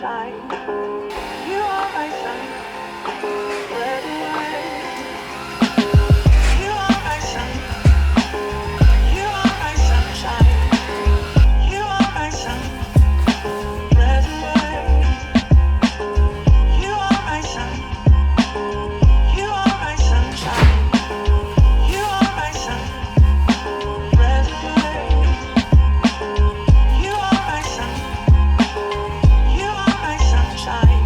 sunshine. You are my sun, red and white. You are my sun. You are my sunshine. You are my sun, red and white. You are my sun. You are my sunshine. You are my sun, red and white. You are my sun. You are my sunshine.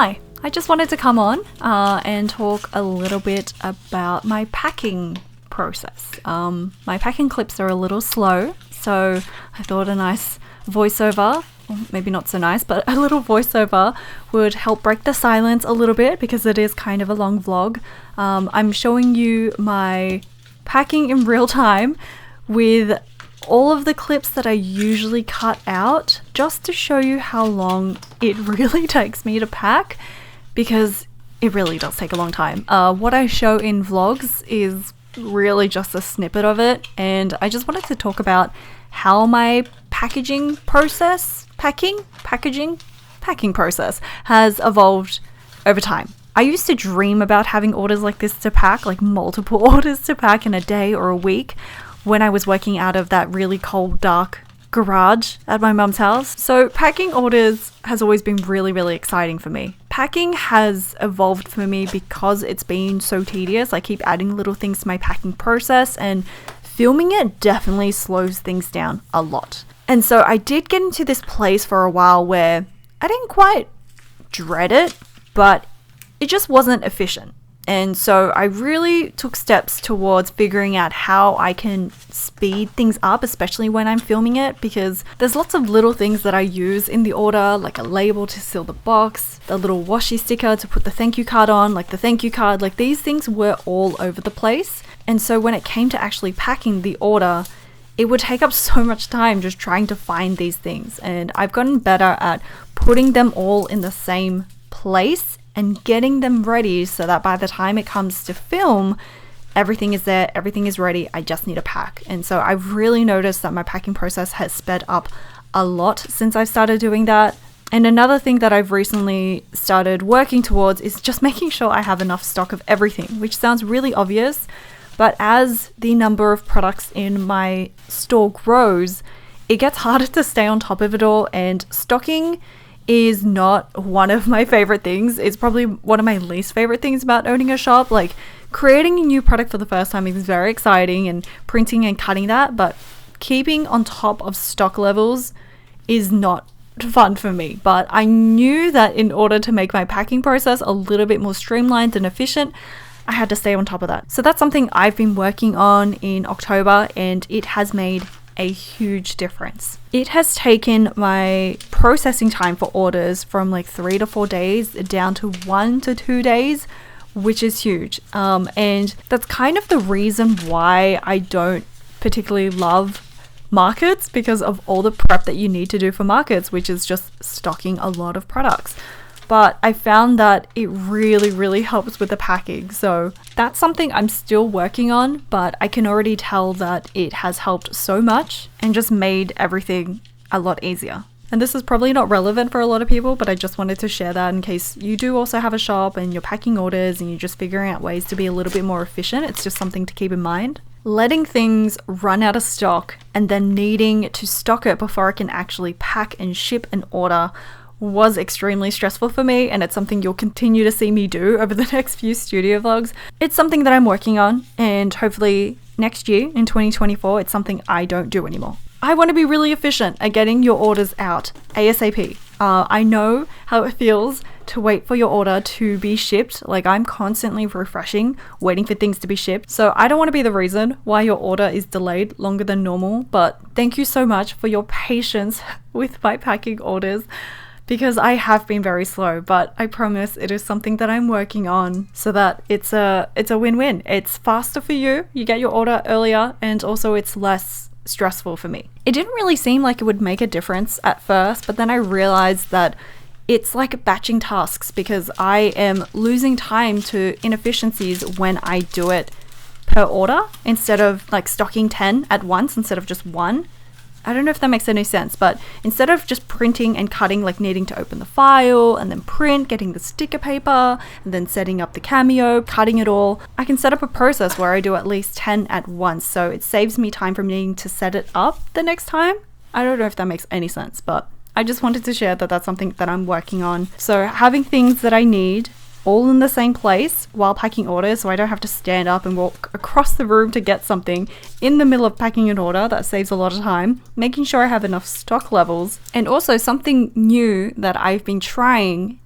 Hi, I just wanted to come on and talk a little bit about my packing process. My packing clips are a little slow, so I thought a nice voiceover, or maybe not so nice, but a little voiceover would help break the silence a little bit because it is kind of a long vlog. I'm showing you my packing in real time with all of the clips that I usually cut out just to show you how long it really takes me to pack, because it really does take a long time. What I show in vlogs is really just a snippet of it, and I just wanted to talk about how my packing process has evolved over time. I used to dream about having orders like this to pack, like multiple orders to pack in a day or a week, when I was working out of that really cold, dark garage at my mum's house. So packing orders has always been really, really exciting for me. Packing has evolved for me because it's been so tedious. I keep adding little things to my packing process, and filming it definitely slows things down a lot. And so I did get into this place for a while where I didn't quite dread it, but it just wasn't efficient. And so I really took steps towards figuring out how I can speed things up, especially when I'm filming it, because there's lots of little things that I use in the order, like a label to seal the box, the little washi sticker to put the thank you card on, like the thank you card, like these things were all over the place. And so when it came to actually packing the order, it would take up so much time just trying to find these things. And I've gotten better at putting them all in the same place and getting them ready so that by the time it comes to film, everything is there, everything is ready, I just need to pack. And so I've really noticed that my packing process has sped up a lot since I've started doing that. And another thing that I've recently started working towards is just making sure I have enough stock of everything, which sounds really obvious, but as the number of products in my store grows, it gets harder to stay on top of it all, and stocking is not one of my favorite things. It's probably one of my least favorite things about owning a shop. Like, creating a new product for the first time is very exciting, and printing and cutting that, but keeping on top of stock levels is not fun for me. But I knew that in order to make my packing process a little bit more streamlined and efficient, I had to stay on top of that. So that's something I've been working on in October, and it has made a huge difference. It has taken my processing time for orders from like 3 to 4 days down to 1 to 2 days, which is huge. And that's kind of the reason why I don't particularly love markets, because of all the prep that you need to do for markets, which is just stocking a lot of products. But I found that it really, really helps with the packing. So that's something I'm still working on, but I can already tell that it has helped so much and just made everything a lot easier. And this is probably not relevant for a lot of people, but I just wanted to share that in case you do also have a shop and you're packing orders and you're just figuring out ways to be a little bit more efficient. It's just something to keep in mind. Letting things run out of stock and then needing to stock it before I can actually pack and ship an order was extremely stressful for me, and it's something you'll continue to see me do over the next few studio vlogs. It's something that I'm working on, and hopefully next year in 2024 it's something I don't do anymore. I want to be really efficient at getting your orders out ASAP. I know how it feels to wait for your order to be shipped. Like, I'm constantly refreshing, waiting for things to be shipped. So I don't want to be the reason why your order is delayed longer than normal, but thank you so much for your patience with my packing orders, because I have been very slow, but I promise it is something that I'm working on so that it's a win-win. It's faster for you, you get your order earlier, and also it's less stressful for me. It didn't really seem like it would make a difference at first, but then I realized that it's like batching tasks, because I am losing time to inefficiencies when I do it per order instead of like stocking 10 at once instead of just one. I don't know if that makes any sense, but instead of just printing and cutting, like needing to open the file and then print, getting the sticker paper, and then setting up the cameo, cutting it all, I can set up a process where I do at least 10 at once, so it saves me time from needing to set it up the next time. I don't know if that makes any sense, but I just wanted to share that that's something that I'm working on. So having things that I need all in the same place while packing orders, so I don't have to stand up and walk across the room to get something in the middle of packing an order. That saves a lot of time. Making sure I have enough stock levels. And also something new that I've been trying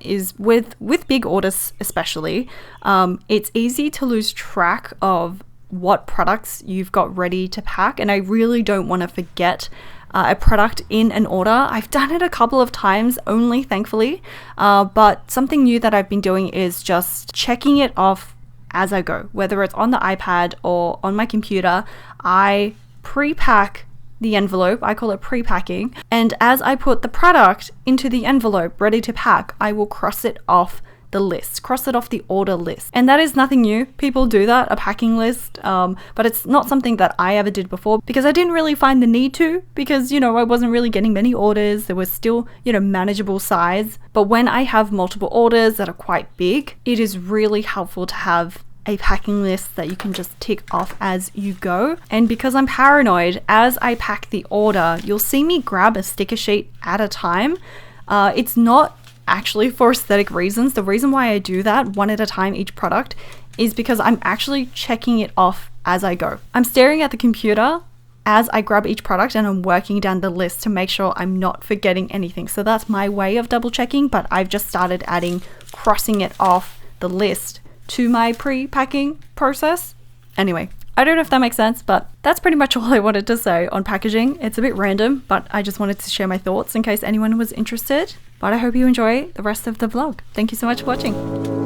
is with big orders especially, it's easy to lose track of what products you've got ready to pack, and I really don't want to forget a product in an order. I've done it a couple of times only, thankfully, but something new that I've been doing is just checking it off as I go, whether it's on the iPad or on my computer. I pre-pack the envelope, I call it pre-packing, and as I put the product into the envelope ready to pack, I will cross it off the list, cross it off the order list. And that is nothing new. People do that, a packing list, but it's not something that I ever did before because I didn't really find the need to, because, you know, I wasn't really getting many orders. There was still, you know, manageable size. But when I have multiple orders that are quite big, it is really helpful to have a packing list that you can just tick off as you go. And because I'm paranoid, as I pack the order, you'll see me grab a sticker sheet at a time. It's not actually for aesthetic reasons. The reason why I do that one at a time each product is because I'm actually checking it off as I go. I'm staring at the computer as I grab each product and I'm working down the list to make sure I'm not forgetting anything. So that's my way of double checking, but I've just started adding crossing it off the list to my pre-packing process. Anyway, I don't know if that makes sense, but that's pretty much all I wanted to say on packaging. It's a bit random, but I just wanted to share my thoughts in case anyone was interested. But I hope you enjoy the rest of the vlog. Thank you so much for watching.